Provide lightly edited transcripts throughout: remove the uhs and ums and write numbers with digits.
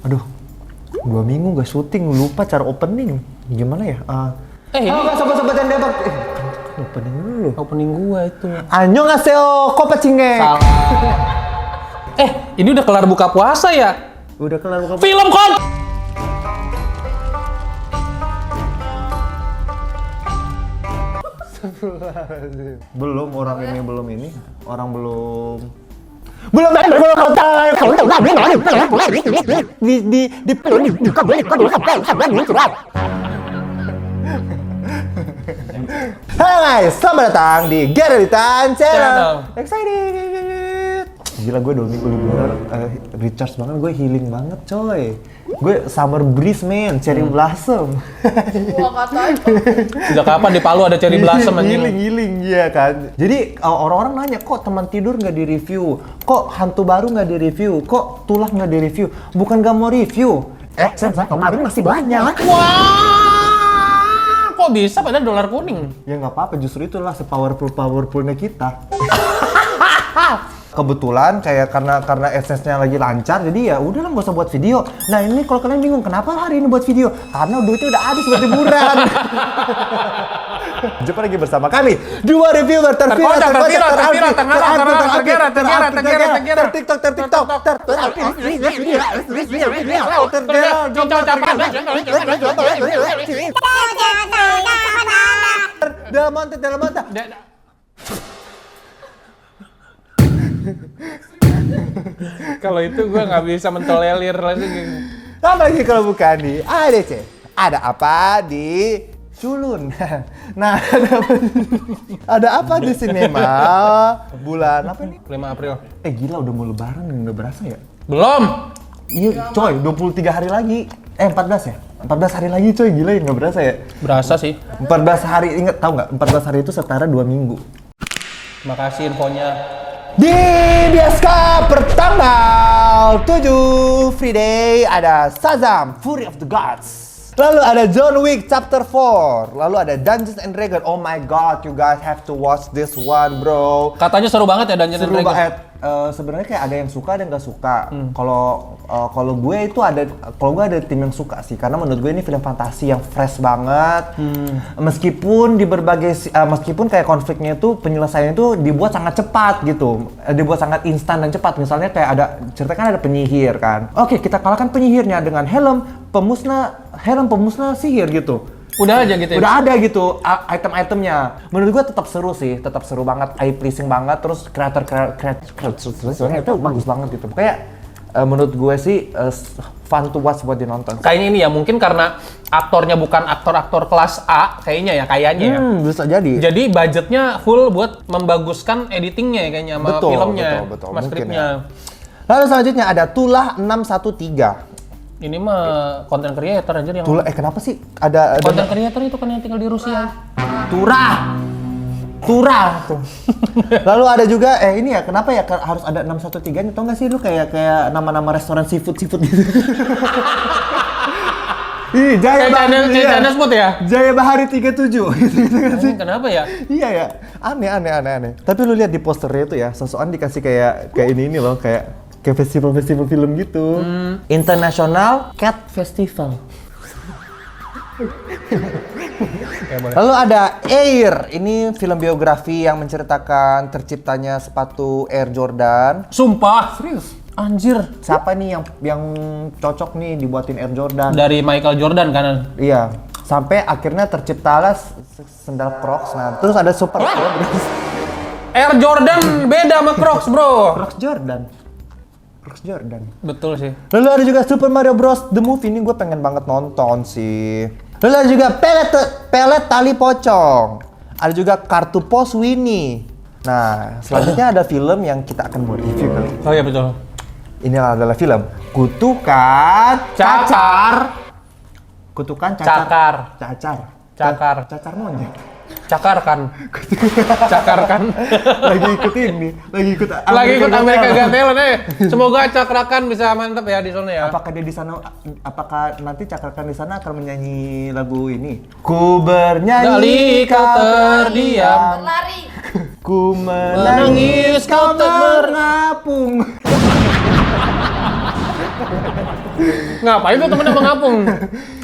Aduh, 2 minggu gak syuting, lupa cara opening. Gimana ya? Halo guys, sobat-sobat yang dapat. Opening dulu. Opening gua itu. Annyeonghaseyo, kopacingge. Salah. Ini udah kelar buka puasa ya? Udah kelar buka. Film kon. Belum orang ini belum ini. Orang belum Hai guys, selamat datang di Gerelitan Channel. Excited. Gila, gue 2 minggu liburan, recharge banget, gue healing banget coy. Gue summer breeze man, cherry blossom. Wah, katanya. Sejak kapan di Palu ada cherry blossom anjing? Healing, iya kan. Jadi orang-orang nanya, kok teman tidur nggak di-review? Kok hantu baru nggak di-review? Kok tulah nggak di-review? Bukan nggak mau review. Sensa kemarin masih banyak. Wah, kok bisa padahal dolar kuning? Ya nggak apa-apa, justru itulah sepowerful-powerfulnya kita. Kebetulan kayak karena SS-nya lagi lancar, jadi ya udahlah nggak usah buat video. Nah ini kalau kalian bingung kenapa hari ini buat video, karena duitnya udah habis buat liburan. Jumpa lagi bersama kami, dua reviewer terviral, dalam mata. Kalau itu gue nggak bisa mentolerir langsung. Apalagi kalau bukan di ADC. Ada apa di Culun? Nah, ada apa di sinema bulan apa nih? 5 April. Gila udah mau lebaran, nggak berasa ya? Belum. Iya coy, 23 hari lagi. 14 ya? 14 hari lagi coy, gila ya, nggak berasa ya? Berasa sih. 14 hari, inget tau nggak? 14 hari itu setara 2 minggu. Terima kasih infonya. Di bioskop pertanggal 7 Free Day ada Shazam! Fury of the Gods. Lalu ada John Wick Chapter 4. Lalu ada Dungeons and Dragons. Oh my god, you guys have to watch this one, bro. Katanya seru banget ya Dungeons and Seru Dragons. banget. Sebenarnya kayak ada yang suka ada yang nggak suka. Kalau gue itu kalau gue ada tim yang suka sih, karena menurut gue ini film fantasi yang fresh banget. Meskipun di meskipun kayak konfliknya itu penyelesaiannya itu dibuat sangat cepat gitu, dibuat sangat instan dan cepat. Misalnya kayak ada penyihir kan. Oke, kita kalahkan penyihirnya dengan helm pemusnah sihir gitu. Udah aja gitu ya? Udah ada gitu item-itemnya. Menurut gue tetap seru sih, tetap seru banget, eye pleasing banget, terus kreator itu bagus banget gitu. Kayak menurut gue sih fun to watch buat dinonton. Kayaknya ini ya, mungkin karena aktornya bukan aktor-aktor kelas A, kayaknya ya. Bisa jadi. Jadi budgetnya full buat membaguskan editingnya ya kayaknya sama filmnya, betul, sama mungkin skripnya. ya. Lalu selanjutnya ada Tulah 613. Ini mah konten creator aja yang... Tulah, kenapa sih ada Konten creator itu kan yang tinggal di Rusia. Turah tuh. Lalu ada juga ini ya, kenapa ya harus ada 613-nya? Tau nggak sih lu kayak nama-nama restoran seafood gitu. Ih, Jaya Food ya? Jaya Bahari 37 gitu kan sih. Kenapa ya? Iya ya, aneh. Tapi lu lihat di posternya itu ya, sosokan dikasih kayak ini loh, kayak festival film gitu. International Cat Festival. Lalu ada Air, ini film biografi yang menceritakan terciptanya sepatu Air Jordan. Sumpah? Serius? Anjir. Siapa nih yang cocok nih dibuatin Air Jordan? Dari Michael Jordan kan? Iya. Sampai akhirnya terciptalah sendal Crocs. Nah, terus ada Super Air Jordan beda sama Crocs, bro. Crocs Jordan. Betul sih. Lalu ada juga Super Mario Bros. The Movie, ini gue pengen banget nonton sih. Lalu ada juga pelet tali pocong. Ada juga kartu pos Winnie. Nah, selanjutnya ada film yang kita akan mau review kali. Oh iya betul. Ini adalah film Kutukan Cacar. Kutukan Cacar. Cacar monyet. Cakarkan. Lagi ikut Amerika Got Talent Semoga Cakrakan bisa mantap ya di sana ya. Apakah nanti Cakrakan di sana akan menyanyi lagu ini? Ku bernyanyi kau terdiam. Berlari. Ku menangis kau mengapung. Ngapain tuh temennya mengapung?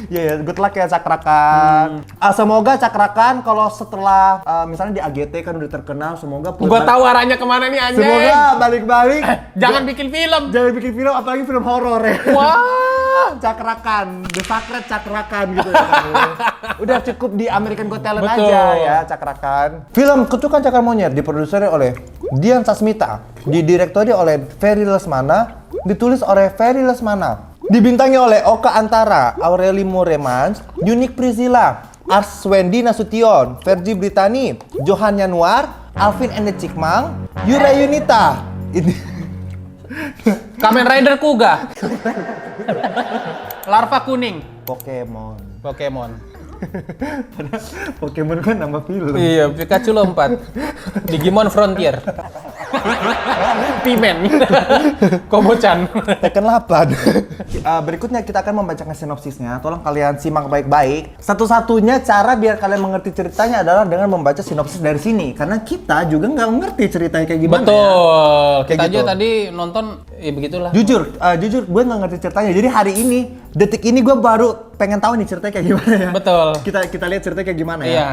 Iya ya, good luck ya Cakrakan. Semoga Cakrakan kalau setelah misalnya di AGT kan udah terkenal, semoga Gua tahu arahnya kemana nih anjing. semoga balik-balik. Jangan bikin film. Jangan bikin film, apalagi film horor ya. Wah. Cakrakan, The Sacred Cakrakan gitu ya. Udah cukup di American Got Talent Betul. aja ya Cakrakan. Film Kutukan Cakar Monyet diproduksi oleh Dian Sasmita, didirektori oleh Ferry Lesmana, ditulis oleh Ferry Lesmana, dibintangi oleh Oka Antara, Aureli Moremans, Yunik Priscilla, Arswendi Nasution, Fergie Britani, Johan Yanuar, Alvin and the Chipmunk, Yura Yunita. Ini Kamen Rider Kuga. Larva kuning. Pokemon. Pokemon kan nama film. Iya, Pikachu lompat. Digimon Frontier. Pimen. Kobo-chan. Tekken 8. Berikutnya kita akan membacakan sinopsisnya. Tolong kalian simak baik-baik. Satu-satunya cara biar kalian mengerti ceritanya adalah dengan membaca sinopsis dari sini. Karena kita juga nggak mengerti ceritanya kayak gimana. Betul. Kayak Kita aja gitu. tadi nonton, ya begitulah. Jujur gue nggak ngerti ceritanya. Jadi hari ini, detik ini gue baru pengen tahu nih ceritanya kayak gimana ya. Betul. Kita lihat ceritanya kayak gimana ya. Iya.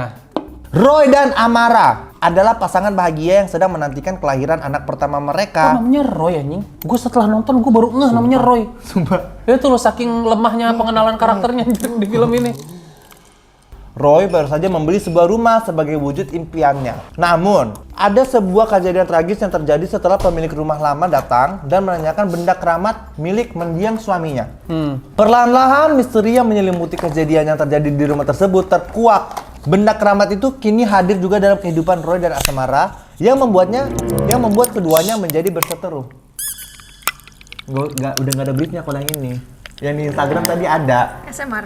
Roy dan Amara adalah pasangan bahagia yang sedang menantikan kelahiran anak pertama Kok mereka. namanya Roy anjing? Gue setelah nonton gue baru ngeh namanya Roy. Sumpah. Itu loh saking lemahnya pengenalan karakternya anjir di film ini. Roy baru saja membeli sebuah rumah sebagai wujud impiannya. Namun, ada sebuah kejadian tragis yang terjadi setelah pemilik rumah lama datang dan menanyakan benda keramat milik mendiang suaminya. Perlahan-lahan misteri yang menyelimuti kejadian yang terjadi di rumah tersebut terkuak. Benda keramat itu kini hadir juga dalam kehidupan Roy dan Asmara yang membuat keduanya menjadi berseteru. Udah nggak ada briefnya kalau yang ini. Yang di Instagram tadi ada. SMR.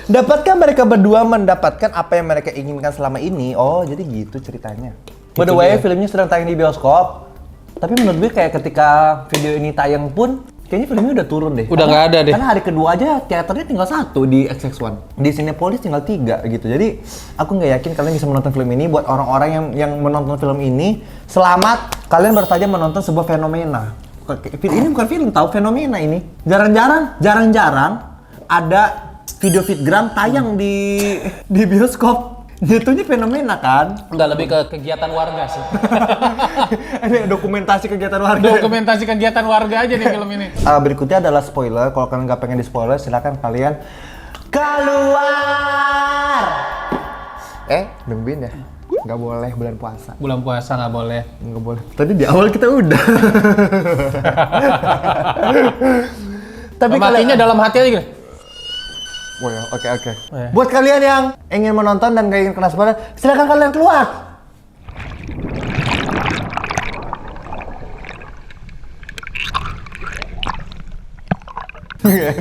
Dapatkah mereka berdua mendapatkan apa yang mereka inginkan selama ini? Oh, jadi gitu ceritanya. By the way, filmnya sedang tayang di bioskop. Tapi menurut gue kayak ketika video ini tayang pun, kayaknya filmnya udah turun deh. Udah nggak ada deh. Karena hari kedua aja teaternya tinggal 1 di XX1. Di Cinepolis tinggal 3 gitu. Jadi aku nggak yakin kalian bisa menonton film ini. Buat orang-orang yang menonton film ini, selamat, kalian baru saja menonton sebuah fenomena. Ini bukan film, tahu fenomena ini. Jarang-jarang ada video fitgram tayang di bioskop. Jatuhnya fenomena kan? Enggak, lebih ke kegiatan warga sih. Ini dokumentasi kegiatan warga. Dokumentasi kegiatan warga aja nih film ini. Berikutnya adalah spoiler. Kalau kalian nggak pengen di spoiler, silakan kalian keluar. Nungguin ya? Nggak boleh bulan puasa. Bulan puasa nggak boleh. Nggak boleh. Tadi di awal kita udah. Tapi Matinya dalam hati aja gitu. Oh ya, oke. Ya. Buat kalian yang ingin menonton dan gak ingin kena spoiler, silakan kalian keluar.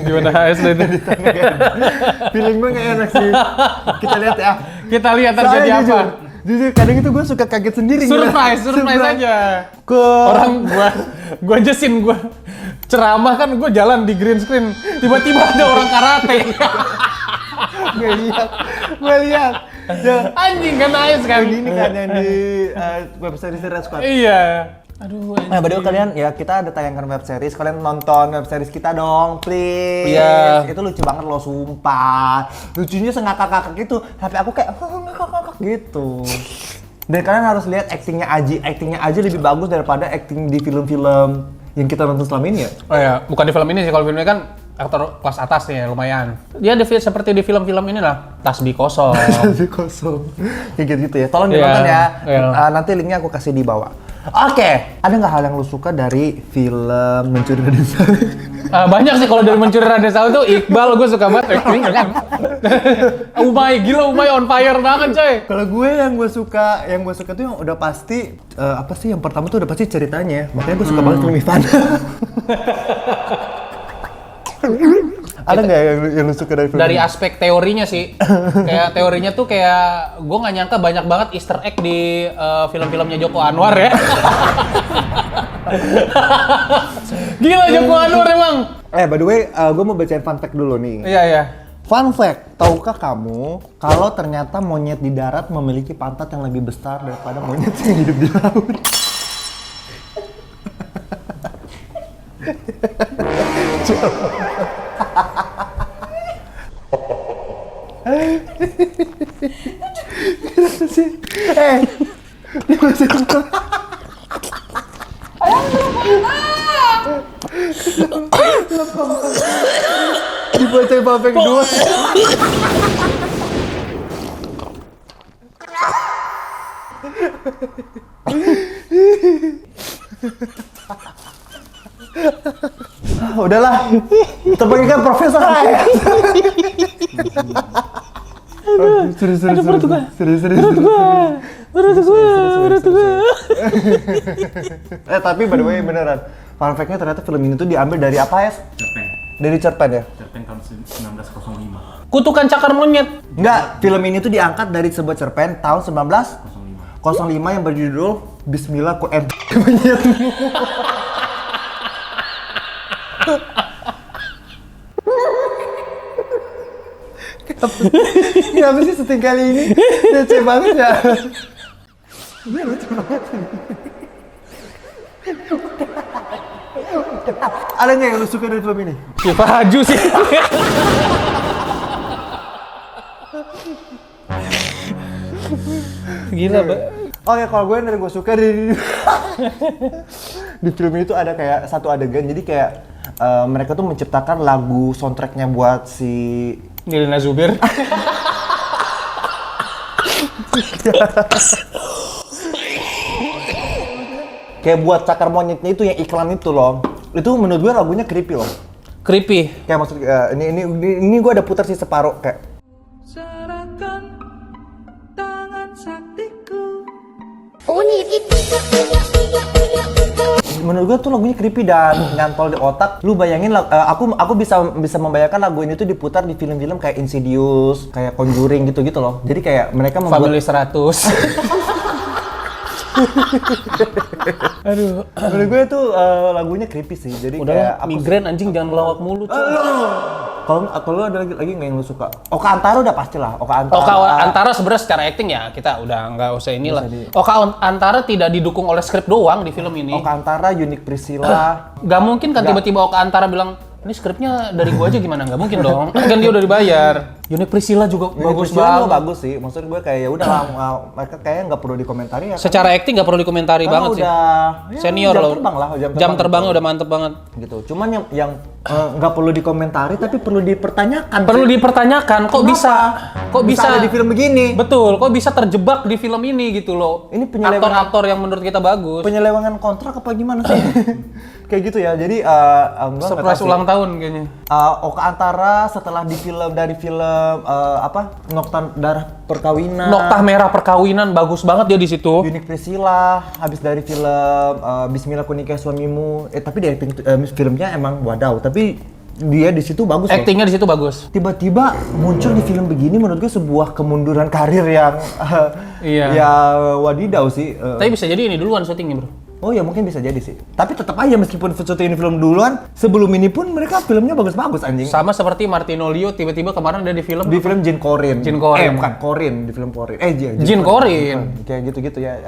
Gimana HS itu? Feeling gue gak enak sih. Kita lihat ya. Kita lihat terjadi Soalnya apa. Jujur, kadang itu gue suka kaget sendiri. Surprise aja. Orang gua jesin gua ceramah kan gua jalan di green screen, tiba-tiba ada orang karate. Gue lihat. Ya, Anjing kan nice kan. ini kan yang di website Red Squad. Iya. Aduh. Nah, by the way kalian ya, kita ada tayangkan web series, kalian nonton web series kita dong, please. Iya. Itu lucu banget loh, sumpah. Lucunya sengakak-kakak gitu, tapi aku kayak ngakak-ngakak gitu. Dan kalian harus lihat actingnya Aji lebih bagus daripada acting di film-film yang kita nonton selama ini ya. Oh ya, bukan di film ini sih, kalau film ini kan aktor kelas atas nih lumayan. Dia seperti di film-film ini lah, tasbih kosong. Jadi kosong. Kayak gitu ya. Tolong Iya, ditonton ya. iya. Nanti linknya aku kasih di bawah. Oke, ada nggak hal yang lu suka dari film Mencuri Raden Saleh? Banyak sih kalau dari Mencuri Raden Saleh tuh Iqbal gue suka banget. Umay on fire banget coy. Kalau gue yang gue suka tuh yang udah pasti apa sih yang pertama tuh udah pasti ceritanya. Makanya gue suka banget film Ivana. Ada nggak yang lu suka dari film? Dari aspek teorinya sih, kayak teorinya tuh kayak gue nggak nyangka banyak banget Easter egg di film-filmnya Joko Anwar ya. Gila Joko Anwar emang. By the way, gue mau bacain fun fact dulu nih. Iya. Fun fact, tahukah kamu kalau ternyata monyet di darat memiliki pantat yang lebih besar daripada monyet yang hidup di laut? Coba. Kenapa sih? Dibaca Papek 2. Udahlah, terbagikan Profesor Hayat. Serius. Tapi by the way beneran, fun fact-nya ternyata film ini tuh diambil dari apa ya? Cerpen. Dari cerpen ya? Cerpen tahun 1905. Kutukan Cakar Monyet. Enggak, film ini tuh diangkat dari sebuah cerpen tahun 1905 yang berjudul Bismillah ku ent menyetmu. Kenapa sih setting kali ini receh banget ya? Ini lucu banget. Ada nggak yang lu suka dari film ini? Ya Fahaju sih. Gila, Mbak. Oke, kalau gue dari gue suka di film itu ada kayak satu adegan, jadi kayak mereka tuh menciptakan lagu soundtracknya buat si Nirina Zubir. kayak buat Cakar Monyetnya itu yang iklan itu loh. Itu menurut gue lagunya creepy loh. Creepy. Kayak maksud ini gue ada putar sih separuh kayak menurut gue tuh lagunya creepy dan nyantol di otak. Lu bayangin aku bisa membayangkan lagu ini tuh diputar di film-film kayak Insidious, kayak Conjuring gitu-gitu loh. Jadi kayak mereka membuat Family 100. Aduh. menurut gue tuh lagunya creepy sih. Jadi Udah kayak migrain anjing, jangan ngelawak mulu. kalau lu ada lagi nggak yang lu suka? Oka Antara udah pasti lah. Oka Antara sebenarnya secara acting ya kita udah nggak usah inilah. Oka Antara tidak didukung oleh skrip doang di film ini. Oka Antara, Yunik Priscilla. Gak mungkin kan tiba-tiba Oka Antara bilang, ini skripnya dari gua aja gimana? Nggak mungkin dong. Kan dia udah dibayar. Yunik Priscilla juga bagus banget. Bagus sih. Maksud gue kayak ya udah lah, mereka kayaknya nggak perlu dikomentari ya. Secara acting nggak perlu dikomentari Karena banget sih. ya, Senior jam loh. terbang lah, Jam terbangnya udah mantep banget. Gitu. Cuman yang nggak perlu dikomentari tapi perlu dipertanyakan. Perlu dipertanyakan, kok bisa ada di film begini? Betul, kok bisa terjebak di film ini gitu loh. Ini penyelewengan- aktor-aktor yang menurut kita bagus. Penyelewengan kontrak apa gimana sih? Kayak gitu ya. Jadi Surprise ulang tahun kayaknya. Oka Antara setelah dari film Nokta Darah Perkawinan. Noktah Merah Perkawinan bagus banget dia di situ. Yunik Priscilla, habis dari film Bismillah ku nikahi suamimu. Tapi di acting filmnya emang wadaw. Tapi dia di situ bagus loh. Actingnya di situ bagus. Tiba-tiba muncul di film begini menurut gue sebuah kemunduran karir yang Iya. ya wadidaw sih. Tapi bisa jadi ini duluan syutingnya, Bro. Oh ya mungkin bisa jadi sih. Tapi tetap aja meskipun syuting film duluan, sebelum ini pun mereka filmnya bagus-bagus anjing. Sama seperti Martino Leo tiba-tiba kemarin ada di film Jin Korin. Jin Korin. Bukan Korin, di film Korin. Jin Korin. Kayak gitu-gitu ya.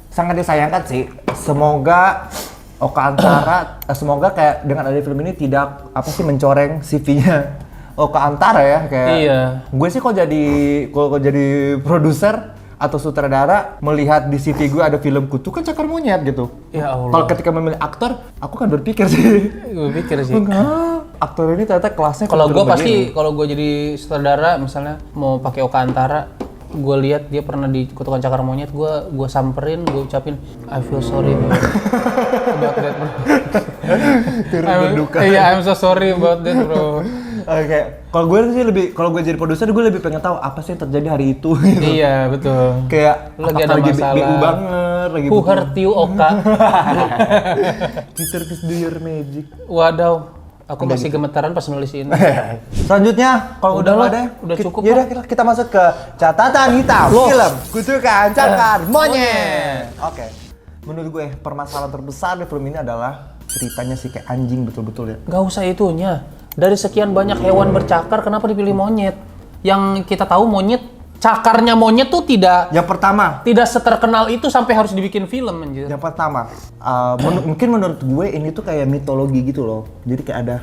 Sangat disayangkan sih. Semoga Oka Antara, semoga kayak dengan ada film ini tidak mencoreng CV-nya Oka Antara ya kayak. Iya. Gue sih kok jadi produser atau sutradara melihat di CV gue ada film Kutukan Cakar Monyet gitu. Ya Allah. Kalau ketika memilih aktor, aku kan berpikir sih. Gue pikir sih. Enggak, aktor ini ternyata kelasnya. Kalau gue film pasti begini. kalau gue jadi sutradara misalnya mau pakai Oka Antara, gue lihat dia pernah di Kutukan Cakar Monyet, gue samperin, gue ucapin I feel sorry about that, bro. Turut berduka. Iya, I'm so sorry about that, bro. Oke, kalau gue sih kalau gue jadi produser gue lebih pengen tahu apa sih yang terjadi hari itu. Gitu. Iya, betul. Kayak Lagi apakah ada lagi masalah. BU banget, lagi Who hurt you, Oka? Twitter is do your magic. Waduh, aku masih gemetaran pas nulis ini. Selanjutnya, kalau udah Udah lah, ada, udah cukup ya lah. udah kita masuk ke catatan hitam film Kutukan Cakar Monyet. Oke, menurut gue permasalahan terbesar di film ini adalah ceritanya sih kayak anjing betul-betul ya. Gak usah itunya. Dari sekian banyak hewan bercakar, kenapa dipilih monyet? Yang kita tahu monyet, cakarnya monyet tuh tidak Yang pertama, seterkenal itu sampai harus dibikin film anjir. Yang pertama, mungkin menurut gue ini tuh kayak mitologi gitu loh. Jadi kayak ada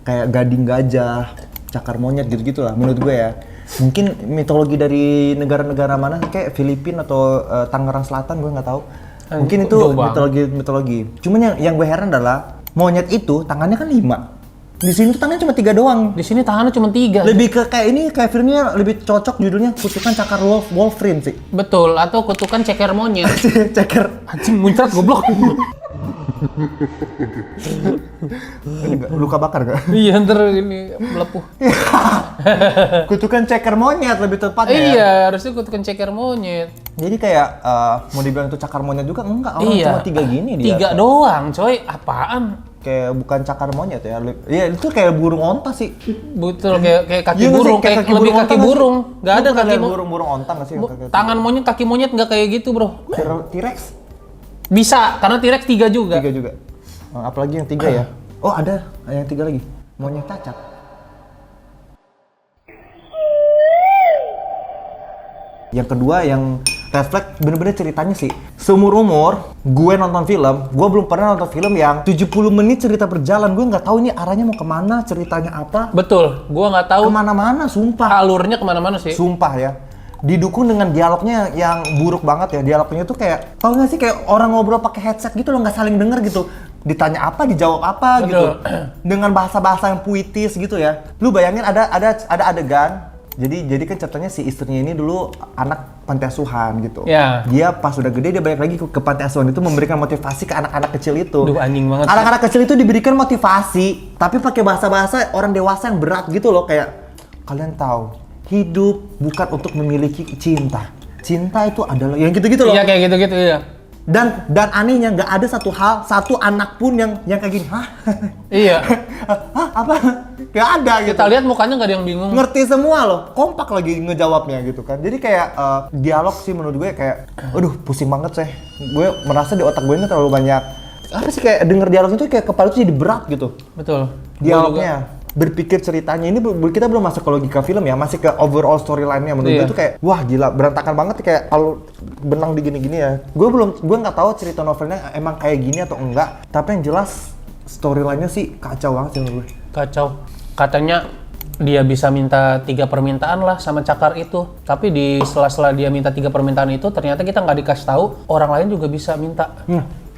kayak gading gajah, cakar monyet gitu-gitu lah menurut gue ya. Mungkin mitologi dari negara-negara mana kayak Filipina atau Tangerang Selatan, gue nggak tahu. Mungkin itu Jauh banget. mitologi. Cuman yang gue heran adalah monyet itu tangannya kan 5. Di sini tuh tangannya cuma 3 doang. Di sini tangannya cuma 3. Lebih ke kayak ini, kayak filmnya lebih cocok judulnya Kutukan Cakar Wolverine sih. Betul, atau kutukan ceker monyet. Ceker. Anjing muncrat goblok. Ini nggak, luka bakar gak? Iya, ntar ini melepuh. Kutukan ceker monyet lebih tepatnya. Ya. Iya, harusnya kutukan ceker monyet. Jadi kayak mau dibilang itu cakar monyet juga enggak, orang Iya. cuma 3 gini dia. 3 doang, coy. Apaan? Kayak bukan cakar monyet ya. Iya, itu kayak burung onta sih. Betul, kayak kaki Iya nggak sih? burung, kayak kaki lebih onta kaki nggak sih? burung. Nggak Lu ada pernah kaki lihat burung onta nggak sih? Tangan monyet, kaki monyet nggak kayak gitu, bro. T-Rex Bisa, karena T-Rex 3 juga. 3 juga. Apalagi yang 3 ya? Oh ada yang 3 lagi. Monyet cacat. Yang kedua yang refleks bener-bener ceritanya sih. Seumur umur gue nonton film, gue belum pernah nonton film yang 70 menit cerita berjalan. Gue nggak tahu ini arahnya mau kemana, ceritanya apa. Betul, gua nggak tahu Kemana-mana, sumpah. alurnya kemana-mana sih. Sumpah ya. Didukung dengan dialognya yang buruk banget ya. Dialognya tuh kayak, tau gak sih kayak orang ngobrol pakai headset gitu loh, nggak saling denger gitu. Ditanya apa, dijawab apa Betul. gitu. Dengan bahasa-bahasa yang puitis gitu ya. Lu bayangin ada adegan. Jadi kan ceritanya si istrinya ini dulu anak panti asuhan gitu. Ya. Dia pas udah gede dia balik lagi ke panti asuhan itu memberikan motivasi ke anak-anak kecil itu. Duh, anjing banget sih. Anak-anak kecil itu diberikan motivasi, tapi pakai bahasa-bahasa orang dewasa yang berat gitu loh, kayak kalian tahu, hidup bukan untuk memiliki cinta. Cinta itu adalah yang gitu-gitu loh. Iya, kayak gitu-gitu, iya. Dan anehnya nggak ada satu anak pun yang kayak gini. Hah? Iya. Hah? Apa? Nggak ada gitu. Kita lihat mukanya nggak ada yang bingung. Ngerti semua loh, kompak lagi ngejawabnya gitu kan. Jadi kayak dialog sih menurut gue kayak, aduh pusing banget sih. Gue merasa di otak gue ini terlalu banyak. Apa sih kayak denger dialog itu kayak kepala itu jadi berat gitu. Betul. Dialognya, berpikir ceritanya ini kita belum masuk ke logika film ya, masih ke overall storyline-nya. Menurut Iya. gue itu kayak wah gila, berantakan banget kayak kalau benang di gini-gini ya. Gue nggak tahu cerita novelnya emang kayak gini atau enggak, tapi yang jelas storyline-nya sih kacau banget sih menurut gue. Kacau. Katanya dia bisa minta 3 permintaan lah sama cakar itu. Tapi di sela-sela dia minta 3 permintaan itu, ternyata kita nggak dikasih tahu orang lain juga bisa minta.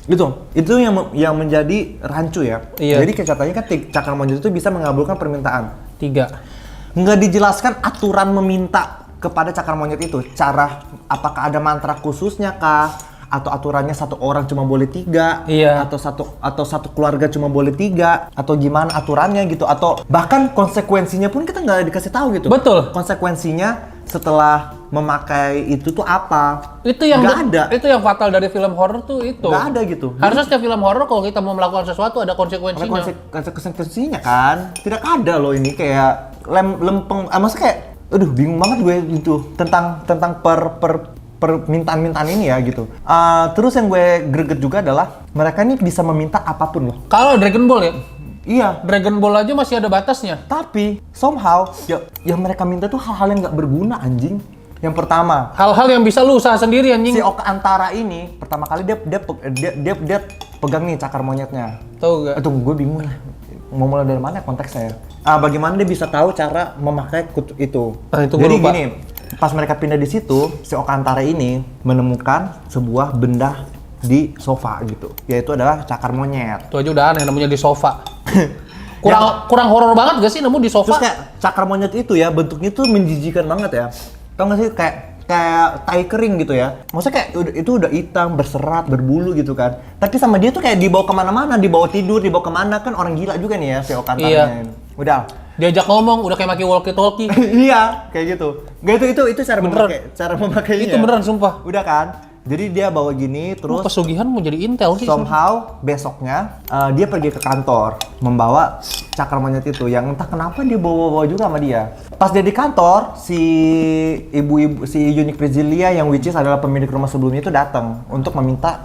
Itu yang menjadi rancu ya. Iya. Jadi kayak katanya kan cakar monyet itu bisa mengabulkan permintaan. 3. Nggak dijelaskan aturan meminta kepada cakar monyet itu. Cara apakah ada mantra khususnya kah? Atau aturannya satu orang cuma boleh 3? Iya. Atau satu keluarga cuma boleh 3? Atau gimana aturannya gitu? Atau bahkan konsekuensinya pun kita nggak dikasih tahu gitu. Betul. Konsekuensinya setelah memakai itu tuh apa? Itu yang nggak ada. Itu yang fatal dari film horor tuh itu. Nggak ada gitu. Harusnya setiap film horor kalau kita mau melakukan sesuatu ada Ada konsekuensinya. konsekuensinya kan, tidak ada loh ini kayak lempeng, maksudnya kayak, aduh bingung banget gue gitu tentang permintaan-mintaan ini ya gitu. Terus yang gue greget juga adalah mereka ini bisa meminta apapun loh. Kalau Dragon Ball ya, Iya, Dragon Ball aja masih ada batasnya. tapi somehow yang mereka minta tuh hal-hal yang nggak berguna anjing. Yang pertama, Hal-hal yang bisa lu usaha sendiri anjing. si Oka Antara ini pertama kali dia pegang nih cakar monyetnya. Tahu gak? Aduh, gue bingung lah. Mau mulai dari mana konteksnya ya? Bagaimana dia bisa tahu cara memakai itu? Nah, itu gue Jadi lupa. gini, pas mereka pindah di situ, si Oka Antara ini menemukan sebuah benda di sofa gitu, yaitu adalah cakar monyet. Itu aja udah aneh nemunya di sofa. Kurang horor banget gak sih nemu di sofa? Terus kayak cakar monyet itu ya bentuknya tuh menjijikan banget ya. Tau gak sih kayak tai kering gitu ya. Maksudnya kayak itu udah hitam, berserat, berbulu gitu kan. Tapi sama dia tuh kayak dibawa kemana-mana, dibawa tidur, dibawa kemana, kan orang gila juga nih ya si Oka Antaranya. Iya. Ini. Udah. Diajak ngomong udah kayak pakai walkie-talkie. Iya, kayak gitu. Gak itu cara memakainya. Itu beneran sumpah. Udah kan? Jadi dia bawa gini terus Pesugihan mau jadi intel sih. somehow besoknya dia pergi ke kantor membawa cakar monyet itu yang entah kenapa dia bawa-bawa juga sama dia. Pas dia di kantor, si ibu-ibu si Unique Priscilia yang which is adalah pemilik rumah sebelumnya itu datang untuk meminta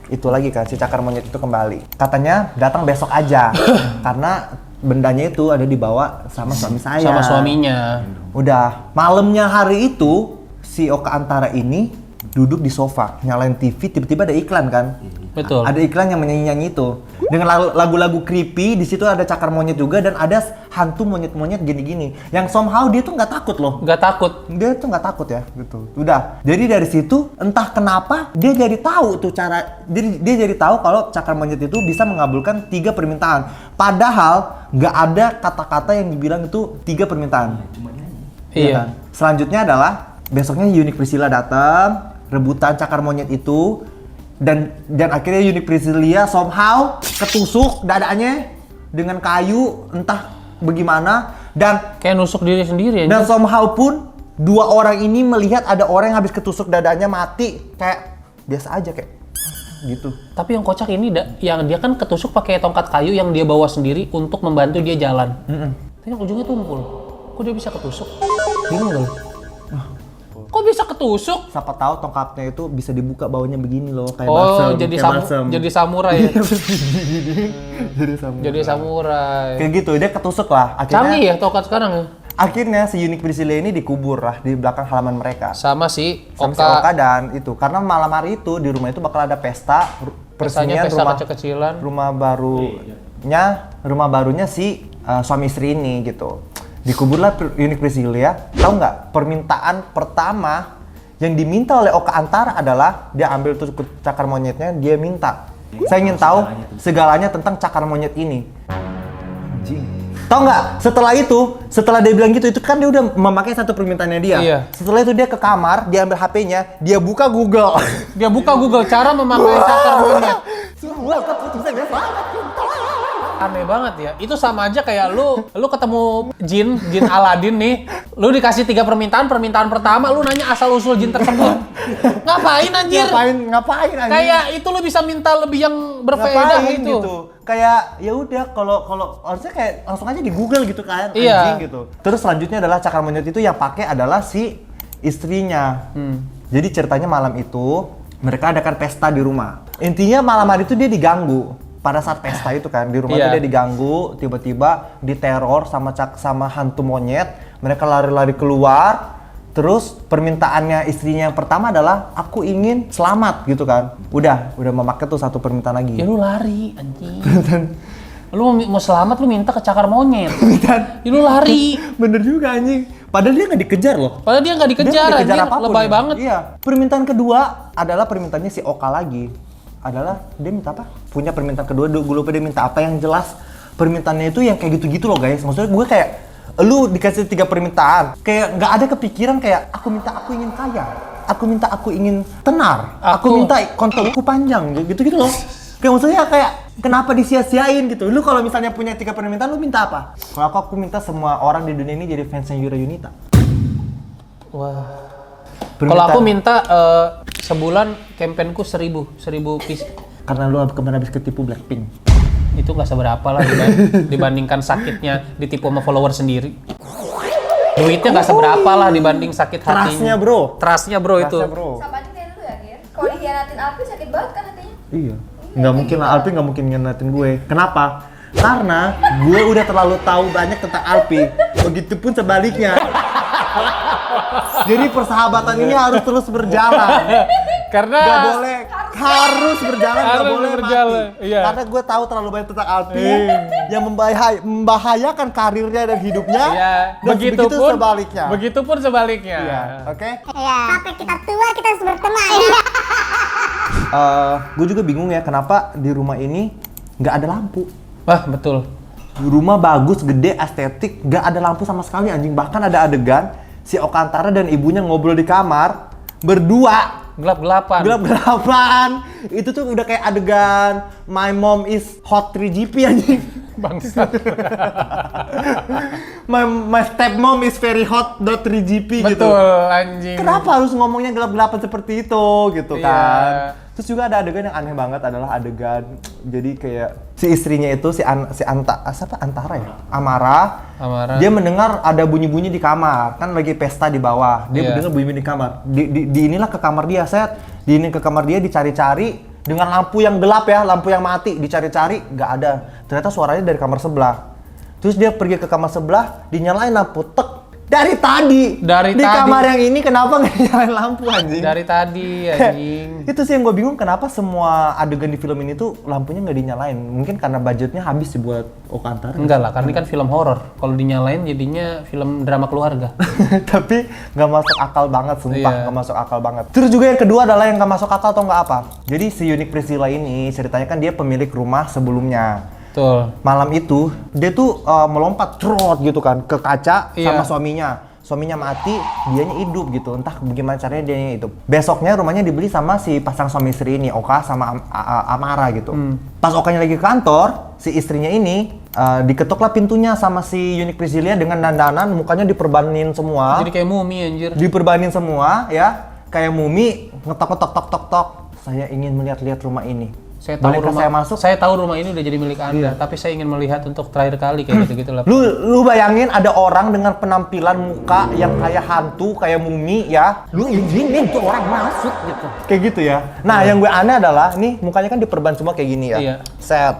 itu lagi kan si cakar monyet itu kembali. Katanya datang besok aja karena bendanya itu ada dibawa sama suami saya. Sama suaminya. Udah malamnya hari itu si Oka Antara ini duduk di sofa, nyalain TV, tiba-tiba ada iklan kan? Betul. Ada iklan yang menyanyi-nyanyi itu. Dengan lagu-lagu creepy, di situ ada cakar monyet juga dan ada hantu monyet-monyet gini-gini. Yang somehow dia tuh nggak takut loh. Nggak takut. Dia tuh nggak takut ya, gitu. Udah. Jadi dari situ entah kenapa dia jadi tahu tuh cara dia jadi tahu kalau cakar monyet itu bisa mengabulkan 3 permintaan. Padahal nggak ada kata-kata yang dibilang itu 3 permintaan. Iya. Kan? Selanjutnya adalah besoknya Unique Priscilla datang, rebutan cakar monyet itu. Dan akhirnya Unique Priscilla somehow ketusuk dadanya dengan kayu entah bagaimana dan Kayak nusuk diri sendiri dan anjing. somehow pun 2 orang ini melihat ada orang yang habis ketusuk dadanya mati kayak biasa aja kayak gitu. Tapi yang kocak ini yang dia kan ketusuk pakai tongkat kayu yang dia bawa sendiri untuk membantu dia jalan. Tapi yang ujungnya tumpul. Kok dia bisa ketusuk? Bingung gak lu? Kok bisa ketusuk? Siapa tahu tongkatnya itu bisa dibuka bawahnya begini loh kayak Oh, balsam, jadi kayak balsam. jadi samurai ya. Jadi samurai. Jadi samurai. Kayak gitu, dia ketusuk lah. Canggih ya tongkat sekarang ya. Akhirnya si Unique Priscilla ini dikubur lah di belakang halaman mereka. Sama si Sama si Oka. Oka dan itu karena malam hari itu di rumah itu bakal ada pesta Pestanya peresmian pesta rumah kecil-kecilan. rumah barunya si suami istri ini gitu. Dikuburlah Unique Priscilla. Tahu nggak permintaan pertama yang diminta oleh Oka Antara adalah dia ambil tuh cakar monyetnya, dia minta saya ingin tahu segalanya tentang cakar monyet ini. Anjing. Tahu nggak? Setelah dia bilang gitu, itu kan dia udah memakai satu permintaannya dia. Iya. Setelah itu dia ke kamar, dia ambil HP-nya, dia buka Google. Dia buka Google cara memakai cakar monyet. Semua keputusan dia selamat. Aneh banget ya. Itu sama aja kayak lu ketemu jin Aladin nih. Lu dikasih 3 permintaan pertama lu nanya asal usul jin tersebut. Ngapain anjir? Ngapain anjing? Kayak itu lu bisa minta lebih yang berfaedah Ngapain gitu. Kayak ya udah kalau harusnya kayak langsung aja di Google gitu kan, Iya. anjing gitu. Terus selanjutnya adalah cakar monyet itu yang pakai adalah si istrinya. Jadi ceritanya malam itu mereka adakan pesta di rumah. Intinya malam hari itu dia diganggu. Pada saat pesta itu kan di rumah itu Iya. dia diganggu, tiba-tiba diteror sama hantu monyet. Mereka lari-lari keluar. Terus permintaannya istrinya yang pertama adalah aku ingin selamat gitu kan. Udah memakai tuh satu permintaan lagi. Ya lu lari anjing. Lu mau selamat lu minta ke cakar monyet. Ya lu lari. Bener juga anjing. Padahal dia nggak dikejar loh. Padahal dia nggak dikejar, Dia nggak dikejar anjing. apapun Lebay ya. banget. Iya. Permintaan kedua adalah permintaannya si Oka lagi. Adalah dia minta apa? Punya permintaan kedua, gue lupa dia minta apa yang jelas. Permintaannya itu yang kayak gitu-gitu loh guys. Maksudnya gue kayak lu dikasih 3 permintaan, kayak nggak ada kepikiran kayak aku ingin kaya, aku ingin tenar, aku minta kontolku panjang, gitu-gitu loh. Kayak maksudnya kayak kenapa disia-siain gitu? Lu kalau misalnya punya 3 permintaan, lu minta apa? Kalau aku minta semua orang di dunia ini jadi fansnya Yura Yunita. Wah. Kalau aku minta sebulan campaignku 1000 piece. Karena lu kemarin habis ketipu Blackpink. Itu nggak seberapa lah dibandingkan sakitnya ditipu sama follower sendiri. Duitnya nggak seberapa lah dibanding sakit hatinya. Trustnya bro. Trustnya bro itu. Sama aja kayak dulu ya, Gir. Kalau dikhianatin Alpi sakit banget kan hatinya? Iya. Nggak mungkin lah, Alpi nggak mungkin ngenatin gue. Kenapa? Karena gue udah terlalu tahu banyak tentang Alpi. Begitupun sebaliknya. Jadi persahabatan ini harus terus berjalan. Karena Gak boleh, harus berjalan, gak Harus boleh berjalan, mati. iya. Karena gue tahu terlalu banyak tentang Alpi yang membahayakan karirnya dan hidupnya. ya Dan begitu sebaliknya. Begitupun sebaliknya. Iya, oke? Iya. Sampai kita tua kita harus berteman. Gue juga bingung ya kenapa di rumah ini nggak ada lampu. Wah, betul. Rumah bagus, gede, estetik, nggak ada lampu sama sekali anjing. Bahkan ada adegan si Oka Antara dan ibunya ngobrol di kamar berdua. Gelap-gelapan. Gelap-gelapan. Itu tuh udah kayak adegan My Mom is Hot 3GP anjing. Bangsat. My stepmom is very hot 3GP gitu. Betul, anjing. Kenapa harus ngomongnya gelap-gelapan seperti itu gitu Iya. kan? Terus juga ada adegan yang aneh banget adalah adegan jadi kayak si istrinya itu Antara ya? Amara. Dia mendengar ada bunyi-bunyi di kamar. Kan lagi pesta di bawah. Dia Iya. mendengar bunyi-bunyi di kamar. Di inilah ke kamar dia, ke kamar dia dicari-cari dengan lampu yang gelap ya, lampu yang mati, dicari-cari nggak ada. Ternyata suaranya dari kamar sebelah. Terus dia pergi ke kamar sebelah, dinyalain lampu, tek. Dari tadi. Dari di tadi. kamar yang ini kenapa nggak nyalain lampu anjing? Dari tadi anjing. Itu sih yang gue bingung kenapa semua adegan di film ini tuh lampunya nggak dinyalain. Mungkin karena budgetnya habis dibuat Oka Antara. Enggak lah, karena ini kan film horor. Kalau dinyalain jadinya film drama keluarga. Tapi nggak masuk akal banget, sumpah Iya. nggak masuk akal banget. Terus juga yang kedua adalah yang nggak masuk akal atau nggak apa. Jadi si Unique Priscilla ini ceritanya kan dia pemilik rumah sebelumnya. Betul. Malam itu dia tuh melompat trot gitu kan ke kaca Iya. sama suaminya. Suaminya mati, dianya hidup gitu. Entah bagaimana caranya dianya hidup. Besoknya rumahnya dibeli sama si pasang suami istri ini, Oka sama Amara gitu. Pas Okanya lagi ke kantor, si istrinya ini diketuklah pintunya sama si Unique Priscilla dengan dandanan, mukanya diperbanin semua. Jadi kayak mumi anjir. Diperbanin semua ya, kayak mumi, ngetok tok. Saya ingin melihat-lihat rumah ini. Saya tahu Bolehkah rumah, saya masuk? saya tahu rumah ini udah jadi milik Anda, tapi saya ingin melihat untuk terakhir kali kayak gitu-gitu lah. Lu bayangin ada orang dengan penampilan muka yang kayak hantu, kayak mumi ya. Lu izinin tuh orang masuk gitu. Kayak gitu ya. Nah, yang gue aneh adalah nih mukanya kan diperban semua kayak gini ya. Iya. Set.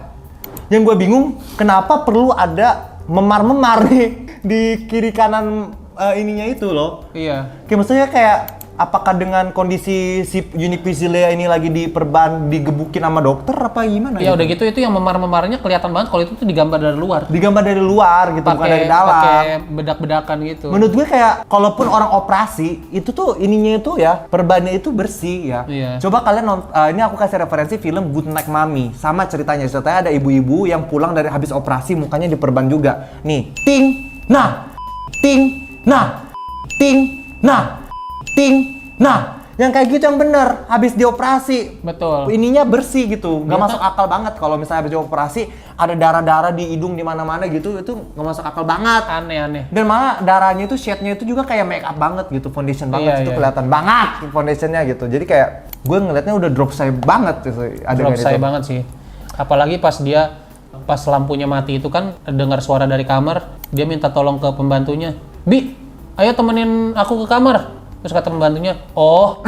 Yang gue bingung kenapa perlu ada memar-memar nih di kiri kanan ininya itu loh. Iya. Kayak maksudnya kayak apakah dengan kondisi si Unique Priscilla ini lagi diperban, digebukin sama dokter apa gimana? Ya udah gitu, itu yang memar-memarnya kelihatan banget kalau itu tuh digambar dari luar. Digambar dari luar gitu, bukan dari dalam. Pakai bedak-bedakan gitu. Menurut gue kayak, kalaupun orang operasi, itu tuh ininya itu ya, perbannya itu bersih ya. Iya. Coba kalian ini aku kasih referensi film Good Night Mommy. Sama ceritanya ada ibu-ibu yang pulang dari habis operasi, mukanya diperban juga. Nih, ting, nah, ting, nah, ting, nah, ting, nah. Yang kayak gitu yang bener, habis dioperasi. Betul. Ininya bersih gitu, nggak Iya, masuk akal banget kalau misalnya habis dioperasi ada darah-darah di hidung di mana-mana gitu, itu nggak masuk akal banget. Aneh-aneh. Dan malah darahnya itu shade-nya itu juga kayak make up banget gitu, foundation banget, Iya, itu iya. kelihatan banget foundationnya gitu. Jadi kayak gue ngeliatnya udah drop saya banget gitu adegan Drop saya itu. banget sih. Apalagi pas lampunya mati itu kan dengar suara dari kamar, dia minta tolong ke pembantunya. Bi, ayo temenin aku ke kamar. Terus kata pembantunya, oh.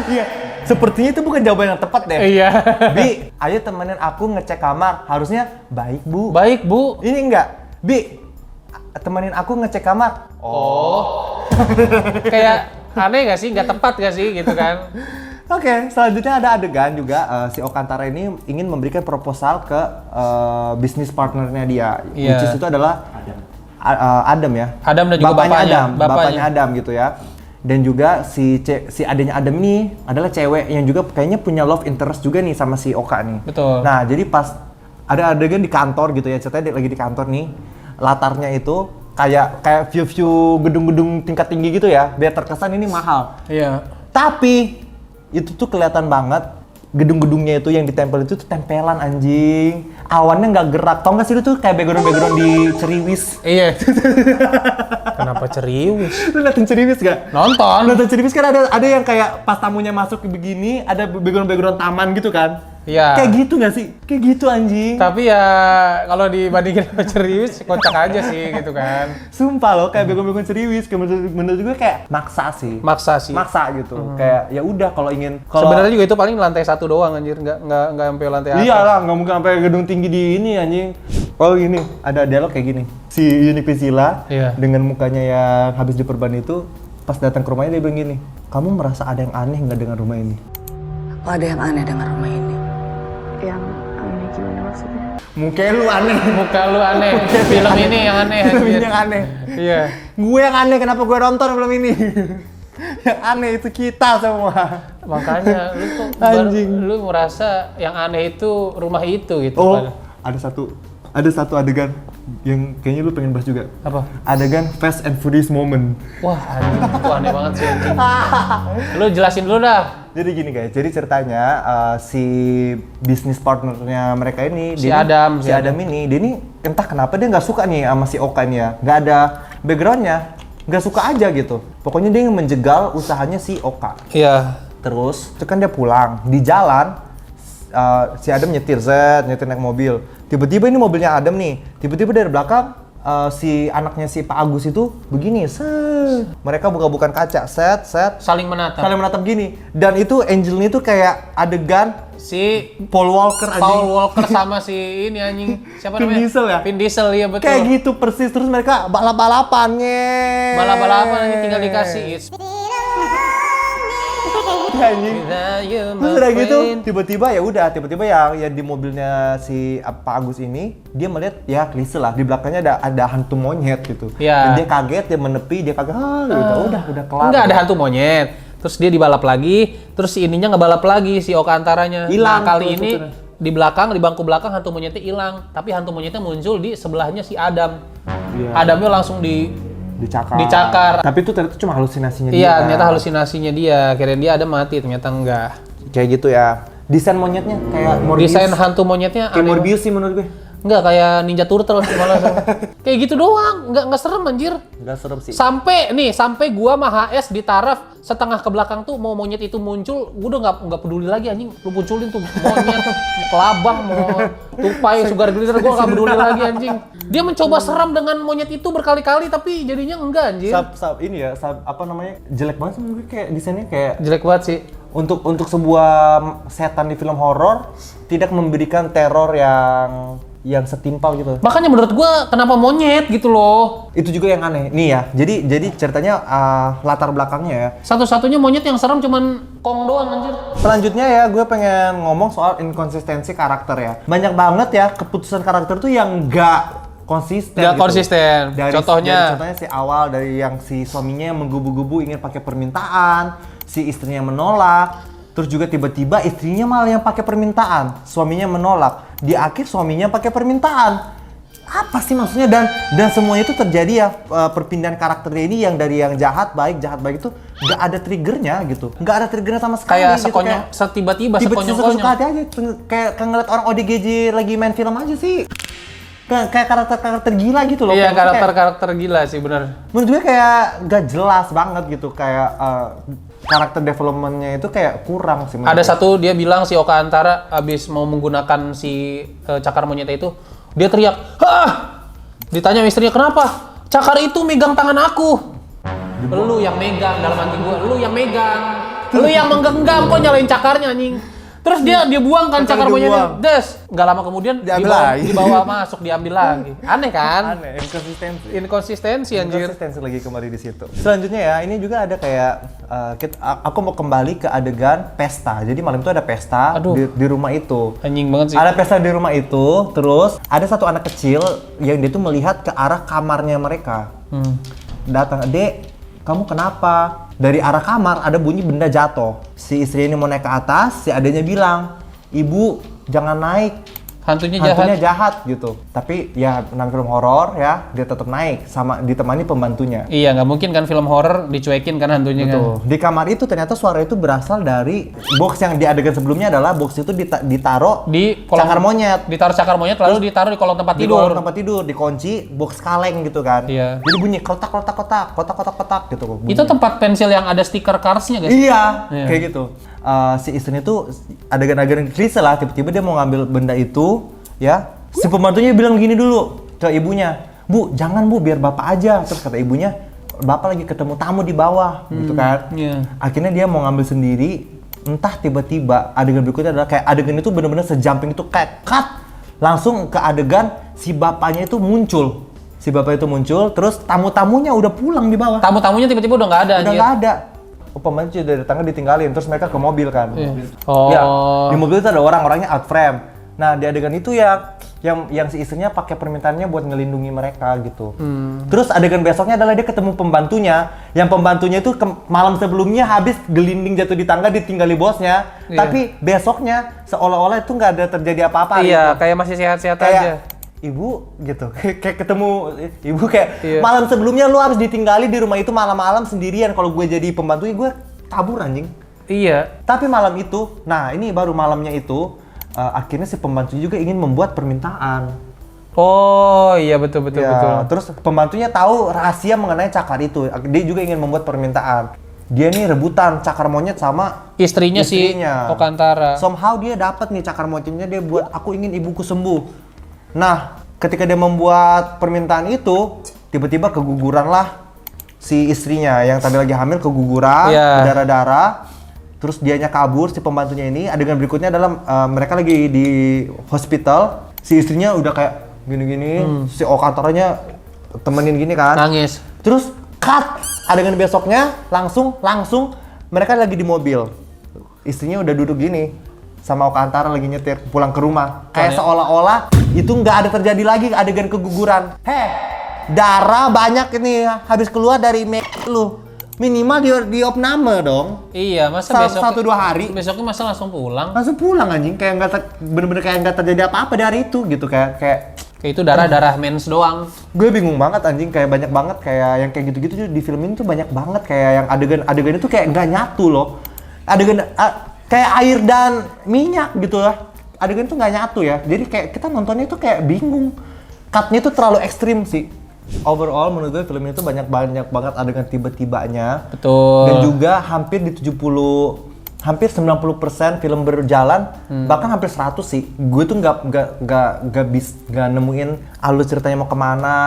Iya, sepertinya itu bukan jawaban yang tepat deh. Iya. Bi, ayo temenin aku ngecek kamar. Harusnya baik bu. Baik bu. Ini enggak, Bi, temenin aku ngecek kamar. Oh. Kayak aneh gak sih? Gak tepat gak sih gitu kan? Oke, selanjutnya ada adegan juga si Oka Antara ini ingin memberikan proposal ke bisnis partnernya dia, Iya. which is itu adalah Adam ya. Adam dan juga bapaknya. Bapaknya Adam gitu ya. Dan juga si adanya Adam ini adalah cewek yang juga kayaknya punya love interest juga nih sama si Oka nih. Betul. Nah, jadi pas ada adegan di kantor gitu ya, ceritanya lagi di kantor nih, latarnya itu kayak view gedung-gedung tingkat tinggi gitu ya, biar terkesan ini mahal. Iya. Tapi itu tuh kelihatan banget gedung-gedungnya itu yang ditempel itu tuh tempelan anjing. Awannya nggak gerak. Tau nggak sih itu tuh kayak background di Ceriwis. Iya. Kenapa ceriwis? Lu liatin Ceriwis gak? Nonton. Nonton Ceriwis kan ada yang kayak pas tamunya masuk begini ada background taman gitu kan? Iya. Kayak gitu nggak sih? Kayak gitu anjing. Tapi ya kalau dibandingin sama ceriwis, kocak aja sih gitu kan. Sumpah loh kayak background Ceriwis. Menurut gue kayak maksa sih. Maksa sih. Maksa gitu. Kayak ya udah kalau ingin. Sebenarnya juga itu paling lantai 1 doang anjir, nggak sampai lantai atas. Iyalah, nggak mungkin sampai gedung tinggi di ini anjing. Oh ini, ada dialog kayak gini. Si Unique Priscilla Iya. dengan mukanya yang habis diperban itu, pas datang ke rumahnya dia bilang gini, kamu merasa ada yang aneh nggak dengan rumah ini? Apa ada yang aneh dengan rumah ini? Yang aneh gimana maksudnya? Muka lu aneh. Muka lu aneh. Film ini yang aneh Film anjir. ini yang aneh. Iya. Gue yang aneh, kenapa gue nonton film ini? Yang aneh itu kita semua. Makanya lu tuh Anjing. lu merasa yang aneh itu rumah itu gitu. Oh, Padahal. ada satu adegan yang kayaknya lu pengen bahas juga. Apa? Adegan Fast and Furious moment. Wah, anjing, itu aneh banget sih anjing. Lu jelasin dulu dah. Jadi gini guys, jadi ceritanya si bisnis partnernya mereka ini, Si dia Adam, si Adam ini, dia ini entah kenapa dia nggak suka nih sama si Oka nih ya, nggak ada backgroundnya, nggak suka aja gitu. Pokoknya dia ingin menjegal usahanya si Oka. Iya. Terus, itu kan dia pulang di jalan, si Adam nyetir naik mobil. Tiba-tiba ini mobilnya Adam nih, tiba-tiba dari belakang si anaknya si Pak Agus itu begini, mereka bukan kaca, set, Saling menatap. gini. Dan itu Angelina itu kayak adegan Si Paul Walker Paul Walker sama si ini anjing siapa Vin namanya? Diesel ya? Vin Diesel, iya betul. kayak gitu persis, terus mereka balap-balapannya. Balap-balapan aja tinggal dikasih it's Anjing. without you, my Terus udah gitu, friend. tiba-tiba yang di mobilnya si Pak Agus ini, dia melihat ya klise lah, di belakangnya ada hantu monyet gitu. Iya. Dan dia kaget, dia menepi, dia kaget, gitu. udah kelar. Enggak ada hantu monyet. Terus dia dibalap lagi, terus si ininya ngebalap lagi si Oka Antaranya. Hilang Nah, kali tuh ini sebetulnya. di belakang, di bangku belakang hantu monyetnya hilang, tapi hantu monyetnya muncul di sebelahnya si Adam. Iya. Adamnya langsung dicakar. Tapi itu ternyata cuma halusinasinya dia. Iya, kan. ternyata halusinasinya dia. Kirain dia ada mati, ternyata enggak. Kayak gitu ya. Desain monyetnya kayak Morbius. Desain hantu monyetnya kayak aneh. Morbius sih menurut gue. Enggak kayak Ninja Turtle malah. Kayak gitu doang, enggak serem anjir. Enggak serem sih. Sampai gua sama HS di taraf setengah ke belakang tuh mau monyet itu muncul, gua udah nggak peduli lagi anjing. Lu munculin tuh monyet, kelabang, mau tupai, sugar glider, gua nggak peduli lagi anjing. Dia mencoba seram dengan monyet itu berkali-kali tapi jadinya enggak anjir. Apa namanya? Jelek banget sih menurut gue, kayak desainnya kayak Jelek banget sih. untuk sebuah setan di film horor tidak memberikan teror yang setimpal gitu. Makanya menurut gua kenapa monyet gitu loh. Itu juga yang aneh. Nih ya, jadi ceritanya latar belakangnya ya. Satu-satunya monyet yang serem cuman Kong doang anjir. Selanjutnya ya, gue pengen ngomong soal inkonsistensi karakter ya. Banyak banget ya keputusan karakter tuh yang nggak konsisten. Nggak gitu. konsisten. Contohnya si awal dari yang si suaminya yang menggubu-gubu ingin pakai permintaan, si istrinya menolak, terus juga tiba-tiba istrinya malah yang pakai permintaan, suaminya menolak. Di akhir suaminya pakai permintaan. Apa sih maksudnya? Dan semuanya itu terjadi ya, perpindahan karakternya ini yang dari yang jahat baik itu nggak ada triggernya gitu, nggak ada triggernya sama sekali. kayak gitu, sekonyong, tiba-tiba suka sekonyong-konyong. hati aja, kayak ngeliat orang ODGJ lagi main film aja sih. Kayak karakter gila gitu loh. Iya, Kayak- karakter gila sih bener. menurut gue kayak gak jelas banget gitu, kayak karakter developmentnya itu kayak kurang sih. menurut Ada gue. satu dia bilang si Oka Antara abis mau menggunakan si cakar monyet itu, dia teriak, "Hah!" Ditanya istrinya, "Kenapa?" "Cakar itu megang tangan aku." Lu yang megang, dalam hati gua, lu yang megang. Lu yang menggenggam, kok nyalain cakarnya anjing. Terus dia buang kan cakar monyetnya. Des, nggak lama kemudian dibawa masuk, diambil lagi. Aneh kan? Aneh, Inkonsistensi anjir. Inkonsistensi lagi kembali di situ. Selanjutnya ya, ini juga ada kayak aku mau kembali ke adegan pesta. Jadi malam itu ada pesta Aduh. di rumah itu. Anjing banget sih. Ada pesta di rumah itu, terus ada satu anak kecil yang dia tuh melihat ke arah kamarnya mereka. Datang, "Dek, kamu kenapa?" Dari arah kamar ada bunyi benda jatuh. Si istri ini mau naik ke atas, si adanya bilang, "Ibu, jangan naik. Hantunya Jahat gitu." Tapi ya namanya film horor ya, dia tetap naik sama ditemani pembantunya. Iya, nggak mungkin kan film horor dicuekin kan hantunya kan. Betul. Di kamar itu ternyata suara itu berasal dari box yang di adegan sebelumnya adalah box itu ditaruh Di kolong cakar monyet. Ditaruh cakar monyet lalu ditaruh di kolong tempat Di tidur. kolong tempat tidur, dikunci, box kaleng gitu kan. Iya. Jadi bunyi kotak gitu. Bunyi. Itu tempat pensil yang ada stiker Cars-nya guys. Iya, Iya. kayak gitu. Si istrinya tuh adegan-adegan klise lah, tiba-tiba dia mau ngambil benda itu, ya. Si pembantunya bilang gini dulu ke ibunya, "Bu, jangan Bu, biar bapak aja." Terus kata ibunya, "Bapak lagi ketemu tamu di bawah," gitu kan. iya. Akhirnya dia mau ngambil sendiri, entah tiba-tiba adegan berikutnya adalah kayak adegan itu benar-benar sejumping itu kayak cut, langsung ke adegan si bapaknya itu muncul. Si bapak itu muncul, terus tamu-tamunya udah pulang di bawah. Tamu-tamunya tiba-tiba udah nggak ada Udah anjir. nggak ada. Pembantu udah datangnya ditinggalin, terus mereka ke mobil kan. Oh. Ya, di mobil itu ada orangnya out frame. Nah, di adegan itu yang si istrinya pakai permintaannya buat ngelindungi mereka gitu. Terus adegan besoknya adalah dia ketemu pembantunya, yang pembantunya itu malam sebelumnya habis gelinding jatuh di tangga ditinggali bosnya, Iya. tapi besoknya seolah-olah itu nggak ada terjadi apa-apa. Iya, gitu. kayak masih sehat-sehat Kayak, aja. "Ibu," gitu, kayak ketemu ibu kayak, Iya. "Malam sebelumnya lu harus ditinggali di rumah itu malam-malam sendirian. Kalau gue jadi pembantunya gue kabur anjing." Iya. Tapi malam itu, nah ini baru malamnya itu, akhirnya si pembantu juga ingin membuat permintaan. Oh, iya betul. Ya, terus pembantunya tahu rahasia mengenai cakar itu. Dia juga ingin membuat permintaan. Dia nih rebutan cakar monyet sama Istrinya si Oka Antara. Somehow dia dapat nih cakar monyetnya, dia buat, "Aku ingin ibuku sembuh." Nah, ketika dia membuat permintaan itu, tiba-tiba keguguran lah si istrinya yang tadi lagi hamil, keguguran, Iya. berdarah-darah. Terus dianya kabur, si pembantunya ini. Adegan berikutnya adalah mereka lagi di hospital. Si istrinya udah kayak gini-gini. Si Okantaranya temenin gini kan. Nangis. Terus cut. Adegan besoknya langsung mereka lagi di mobil. Istrinya udah duduk gini. Sama Okantara lagi nyetir pulang ke rumah. Kayak seolah-olah itu nggak ada terjadi lagi adegan keguguran. Darah banyak ini habis keluar dari lu. Minimal di opname dong. Iya, masa besok 1-2 hari. Besoknya masa langsung pulang? Langsung pulang anjing, kayak bener-bener kayak nggak terjadi apa-apa dari itu gitu, kayak Kayak itu darah mens doang. gue bingung banget anjing, kayak banyak banget kayak yang kayak gitu-gitu tuh di film ini tuh banyak banget kayak yang adegan itu kayak nggak nyatu loh. Adegan kayak air dan minyak gitu lah. Adegan itu nggak nyatu ya. Jadi kayak kita nontonnya tuh kayak bingung. Cut-nya tuh terlalu ekstrim sih. Overall menurut gue film itu banyak banget adegan tiba-tibanya. Betul. Dan juga hampir di 90% film berjalan, bahkan hampir 100 sih. Gue tuh nggak nemuin alur ceritanya mau kemana,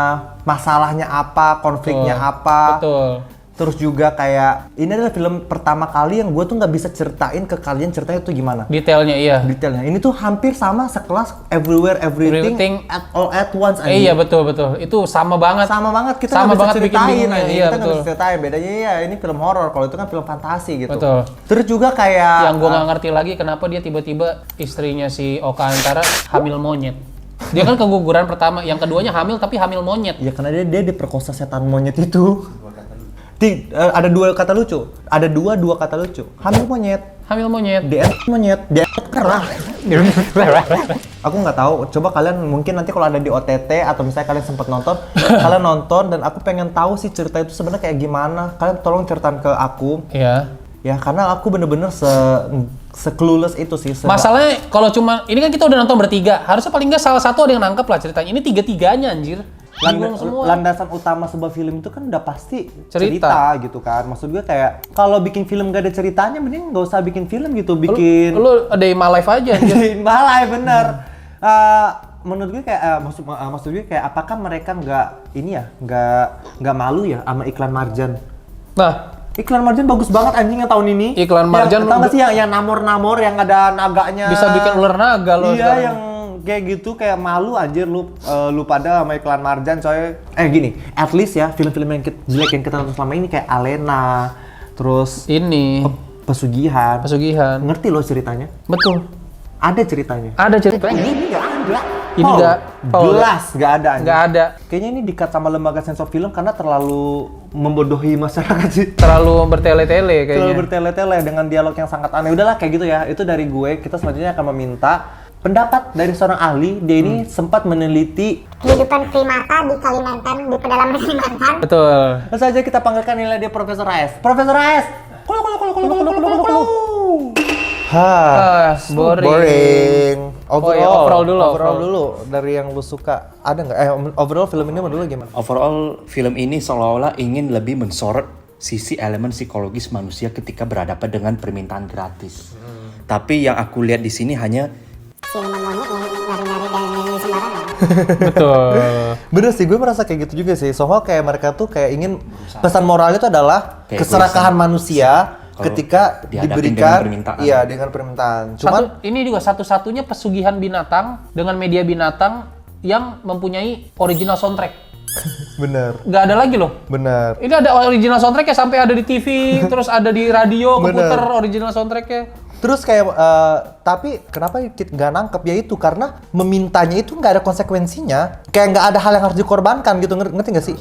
masalahnya apa, konfliknya apa. Betul. Terus juga kayak ini adalah film pertama kali yang gue tuh nggak bisa ceritain ke kalian ceritanya tuh gimana. Detailnya iya. Detailnya. Ini tuh hampir sama sekelas Everywhere Everything all at once. Iya betul. Itu sama banget. Sama banget, kita Sama nggak bisa banget bikin ceritain bingungnya, aja. iya, Kita nggak betul. bisa ceritain, bedanya ya ini film horor, kalau itu kan film fantasi gitu. Betul. Terus juga kayak Yang gue nggak ngerti lagi kenapa dia tiba-tiba istrinya si Oka Antara hamil monyet. Dia kan keguguran pertama, yang keduanya hamil tapi hamil monyet. ya karena dia diperkosa setan monyet itu. Ada dua kata lucu. Ada dua kata lucu. Hamil monyet. Hamil monyet. DM monyet. DM kerah. Aku nggak tahu. Coba kalian mungkin nanti kalau ada di OTT atau misalnya kalian sempat nonton, kalian nonton dan aku pengen tahu sih cerita itu sebenarnya kayak gimana. Kalian tolong ceritain ke aku. Iya. Ya karena aku bener-bener se-clueless itu sih. Masalahnya kalau cuma ini kan kita udah nonton bertiga, harusnya paling nggak salah satu ada yang nangkep lah ceritanya. Ini tiga-tiganya anjir. Bingung semua. Landasan utama sebuah film itu kan udah pasti Cerita. cerita gitu kan. Maksud gue kayak kalau bikin film gak ada ceritanya mending nggak usah bikin film gitu. Bikin Lu ada My Life aja anjir. Jadiin balai bener. Menurut gue kayak maksud gue kayak apakah mereka nggak malu ya sama iklan Marjan? Nah, Iklan Marjan bagus banget anjing yang tahun ini. Iklan Marjan tau gak sih yang namor-namor yang ada naganya? bisa bikin ular naga lo Iya sekarang. yang kayak gitu, kayak malu anjir lu pada sama iklan Marjan coy. Gini, at least ya film-film yang jelek yang kita nonton selama ini kayak Alena, terus Ini Pesugihan. Ngerti lo ceritanya? betul. Ada ceritanya. Ada ceritanya. Ini nggak ada. Ini nggak. Jelas nggak ada. anjing. Nggak ada. Kayaknya ini di-cut sama lembaga sensor film karena terlalu membodohi masyarakat sih. Terlalu bertele-tele kayaknya. Terlalu bertele-tele dengan dialog yang sangat aneh. Udahlah kayak gitu ya. Itu dari gue. Kita selanjutnya akan meminta pendapat dari seorang ahli. Dia ini sempat meneliti Kehidupan primata di Kalimantan, di pedalaman Kalimantan. Betul. langsung saja kita panggilkan nilai dia Profesor AS. Profesor AS. Boring. Overall dulu. Dari yang lu suka, ada nggak? Overall film ini menurut lu gimana? Overall, film ini seolah-olah ingin lebih mensorot sisi elemen psikologis manusia ketika berhadapan dengan permintaan gratis. Tapi yang aku lihat di sini hanya Siluman monyet yang lari-lari dan nyanyi sembarangan. Betul. Bener sih, gue merasa kayak gitu juga sih. Soalnya kayak mereka tuh kayak ingin pesan moralnya itu adalah Kayak keserakahan manusia kalau ketika dihadapin diberikan dengan permintaan. Iya, dengan permintaan. Cuman Ini juga satu-satunya pesugihan binatang dengan media binatang yang mempunyai original soundtrack. bener. Nggak ada lagi loh. Bener. Ini ada original soundtracknya sampai ada di TV, terus ada di radio, komputer original soundtracknya. Terus kayak tapi kenapa kita nggak nangkep ya itu karena memintanya itu nggak ada konsekuensinya. Kayak nggak ada hal yang harus dikorbankan gitu, ngerti nggak sih?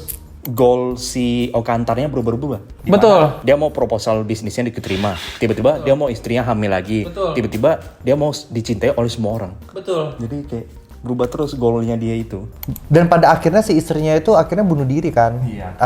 goal si Oka Antaranya berubah-ubah. Betul. Dia mau proposal bisnisnya diterima. Tiba-tiba dia mau istrinya hamil lagi. Betul. Tiba-tiba dia mau dicintai oleh semua orang. Betul. Jadi kayak berubah terus goalnya dia itu. Dan pada akhirnya si istrinya itu akhirnya bunuh diri kan. Iya.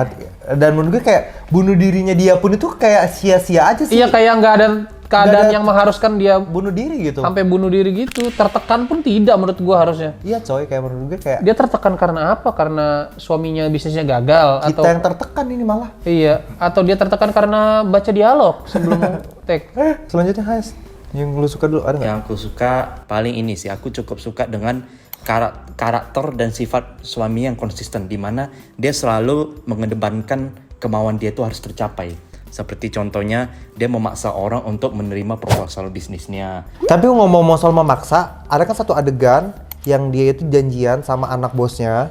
Dan menurut gue kayak bunuh dirinya dia pun itu kayak sia-sia aja sih. Iya, kayak nggak ada keadaan ada- yang mengharuskan dia bunuh diri gitu. sampai bunuh diri gitu. Tertekan pun tidak menurut gua harusnya. Iya coy, kayak menurut gue kayak Dia tertekan karena apa? Karena suaminya bisnisnya gagal kita atau yang tertekan ini malah. iya, atau dia tertekan karena baca dialog sebelum take. Selanjutnya Has, yang lu suka dulu ada nggak? Yang aku suka paling ini sih, aku cukup suka dengan karakter dan sifat suami yang konsisten, di mana dia selalu mengedepankan kemauan dia itu harus tercapai. Seperti contohnya dia memaksa orang untuk menerima proposal bisnisnya. Tapi ngomong soal memaksa, ada kan satu adegan yang dia itu janjian sama anak bosnya,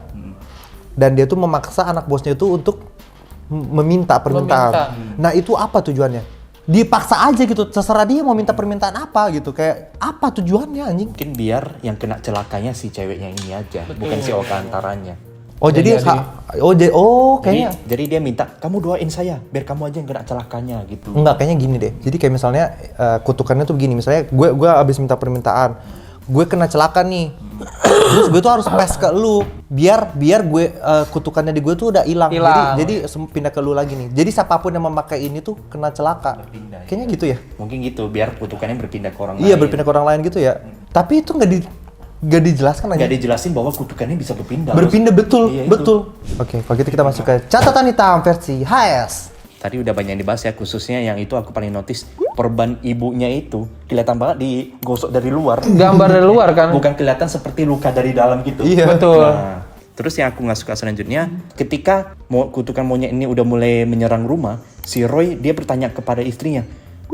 dan dia tuh memaksa anak bosnya itu untuk meminta permintaan. Nah itu apa tujuannya? Dipaksa aja gitu, terserah dia mau minta permintaan apa gitu, kayak apa tujuannya anjing? Mungkin biar yang kena celakanya si ceweknya ini aja, bukan si Oka antaranya. Oh jadi kayaknya Jadi dia minta, kamu doain saya biar kamu aja yang kena celakanya gitu. enggak, kayaknya gini deh. Jadi kayak misalnya kutukannya tuh begini, misalnya gue abis minta permintaan, gue kena celaka nih, terus gue tuh harus pass ke lu biar gue kutukannya di gue tuh udah hilang. Jadi pindah ke lu lagi nih. Jadi siapapun yang memakai ini tuh kena celaka. Berpindah, Kayaknya gitu ya. Mungkin gitu, biar kutukannya berpindah ke orang lain. Iya, berpindah ke orang lain gitu ya. Tapi itu nggak dijelaskan aja. Nggak dijelasin bahwa kutukannya bisa berpindah. Berpindah, betul, Iya, betul. Oke, kalau gitu kita masuk ke catatan hitam versi HS. Tadi udah banyak yang dibahas ya, khususnya yang itu aku paling notice, perban ibunya itu kelihatan banget digosok dari luar. Gambar dari luar kan? Bukan kelihatan seperti luka dari dalam gitu. Iya. Betul. Nah, terus yang aku nggak suka selanjutnya, ketika kutukan monyet ini udah mulai menyerang rumah, si Roy dia bertanya kepada istrinya,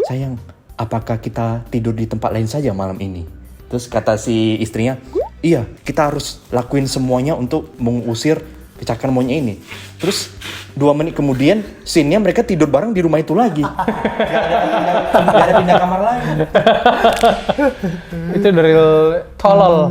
sayang, apakah kita tidur di tempat lain saja malam ini? Terus kata si istrinya, iya, kita harus lakuin semuanya untuk mengusir kecakan monyet ini. Terus 2 menit kemudian, scene-nya mereka tidur bareng di rumah itu lagi. Gak ada pindah kamar lain. Itu dari tolol.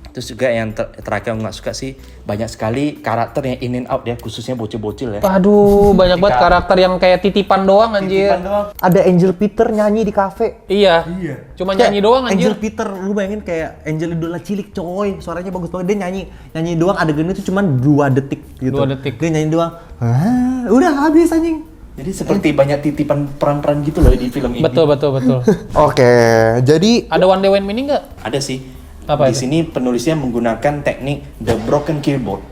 Terus juga yang terakhir aku nggak suka sih, banyak sekali karakter yang in and out ya, khususnya bocil-bocil ya. Aduh, banyak banget karakter yang kayak titipan doang anjir. Ada Angel Peter nyanyi di kafe. Iya. Cuma nyanyi doang Angel anjir. Peter, lu bayangin kayak Angel idola cilik coy, suaranya bagus banget. Dia nyanyi doang, adegan itu cuma 2 detik gitu. 2 detik. Dia nyanyi doang. Udah habis anjing. Jadi seperti banyak titipan peran-peran gitu loh di film ini. Betul. Oke, jadi Ada One Day One Mini nggak? Ada sih. Apa di itu? sini penulisnya menggunakan teknik the broken keyboard.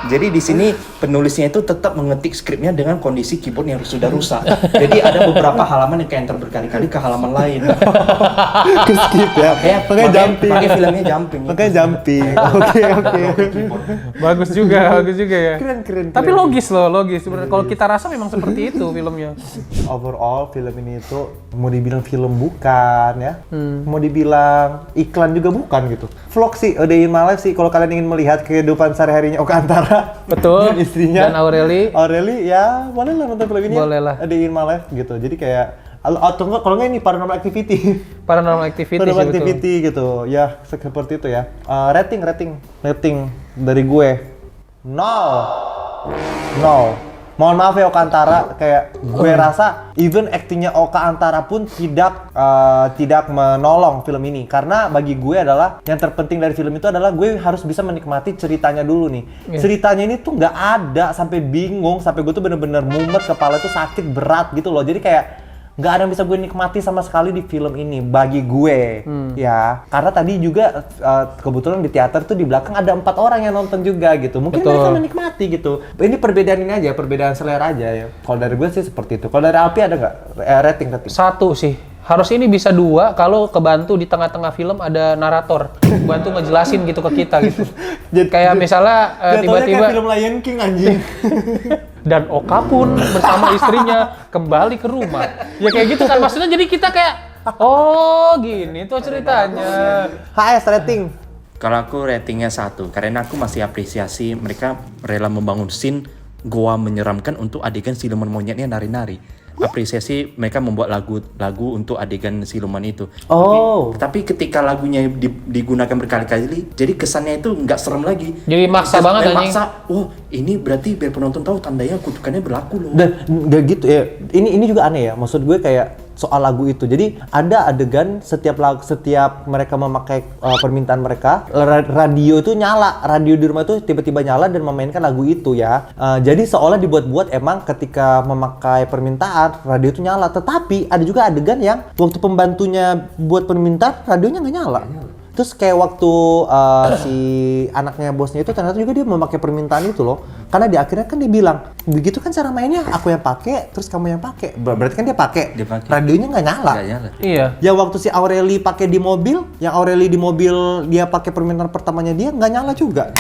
Jadi di sini penulisnya itu tetap mengetik skripnya dengan kondisi keyboard yang sudah rusak. Jadi ada beberapa halaman yang kayak enter berkali-kali ke halaman lain. ke skip ya. Makanya jumping. Makanya filmnya jumping. Makanya jumping. Oke. Bagus juga ya. Keren. Tapi logis. Sebenarnya kalau kita rasa memang seperti itu filmnya. Overall film ini itu mau dibilang film bukan ya. Mau dibilang iklan juga bukan gitu. Vlog sih, A Day in My Life sih kalau kalian ingin melihat kehidupan sehari-harinya Oka Antara. Betul. Dan istrinya. Dan Aureli Ya boleh lah nonton film ini. Boleh lah. A Day in My Life gitu. Jadi kayak atau enggak, kalau enggak ini Paranormal Activity. Paranormal Activity sih, betul. Activity gitu. Ya seperti itu ya. Rating dari gue 0. Mohon maaf ya Oka Antara, kayak gue rasa even aktingnya Oka Antara pun tidak menolong film ini, karena bagi gue adalah yang terpenting dari film itu adalah gue harus bisa menikmati ceritanya dulu nih. Ceritanya ini tuh nggak ada, sampai bingung, sampai gue tuh bener-bener mumet, kepala tuh sakit berat gitu loh. Jadi kayak nggak ada yang bisa gue nikmati sama sekali di film ini bagi gue ya, karena tadi juga kebetulan di teater tuh di belakang ada 4 orang yang nonton juga gitu, mungkin mereka menikmati gitu. Ini perbedaan ini aja, perbedaan selera aja ya. Kalau dari gue sih seperti itu. Kalau dari Alpi ada nggak rating? 1 sih. Harus ini bisa 2 kalau kebantu di tengah-tengah film ada narator bantu ngejelasin gitu ke kita gitu. Kayak misalnya tiba-tiba kayak film Lion King anjing. Dan Oka pun bersama istrinya kembali ke rumah. Ya kayak gitu kan, maksudnya jadi kita kayak oh gini tuh ceritanya. HS rating. Kalau aku ratingnya 1, karena aku masih apresiasi mereka rela membangun scene goa menyeramkan untuk adegan siluman monyetnya nari-nari. Apresiasi mereka membuat lagu untuk adegan siluman itu. Tapi ketika lagunya digunakan berkali-kali, jadi kesannya itu nggak serem lagi. Jadi maksa banget anjing. Ini berarti biar penonton tahu tandanya kutukannya berlaku loh. Dan udah gitu ya. Ini juga aneh ya. Maksud gue kayak soal lagu itu. Jadi ada adegan setiap mereka memakai permintaan mereka, radio itu nyala, radio di rumah itu tiba-tiba nyala dan memainkan lagu itu ya. Jadi seolah dibuat-buat emang ketika memakai permintaan radio itu nyala. Tetapi ada juga adegan yang waktu pembantunya buat permintaan radionya nggak nyala. Terus kayak waktu si anaknya bosnya itu ternyata juga dia memakai permintaan itu loh. Karena di akhirnya kan dia bilang, begitu kan cara mainnya aku yang pakai, terus kamu yang pakai. Berarti kan dia pakai. Radionya nggak nyala. Iya. Yang waktu si Aureli pakai di mobil, yang Aureli di mobil dia pakai permintaan pertamanya dia nggak nyala juga.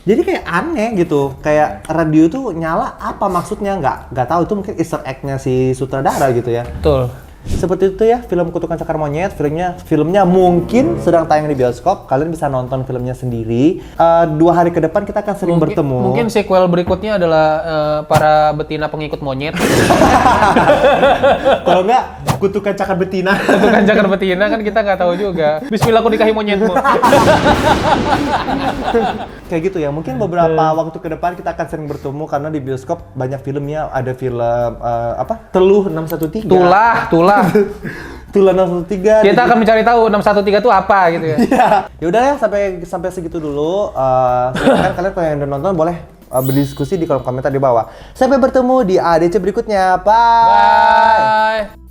Jadi kayak aneh gitu, kayak radio tuh nyala apa maksudnya nggak tahu, itu mungkin Easter egg-nya si sutradara gitu ya. Betul. Seperti itu ya film Kutukan Cakar Monyet. Filmnya mungkin sedang tayang di bioskop. Kalian bisa nonton filmnya sendiri. 2 hari ke depan kita akan sering bertemu. Mungkin sequel berikutnya adalah para betina pengikut monyet. Kalau enggak Kutukan Cakar Betina. Kutukan Cakar Betina kan kita nggak tahu juga. Bismillah aku nikahi monyetmu. Kayak gitu ya. Mungkin beberapa waktu ke depan kita akan sering bertemu karena di bioskop banyak filmnya. Ada film Teluh 613. Tulah. Tulah 613. Kita akan mencari tahu 613 itu apa gitu ya. Ya udah ya sampai segitu dulu. Silakan kalian kalau yang udah nonton boleh berdiskusi di kolom komentar di bawah. Sampai bertemu di ADC berikutnya. Bye. Bye.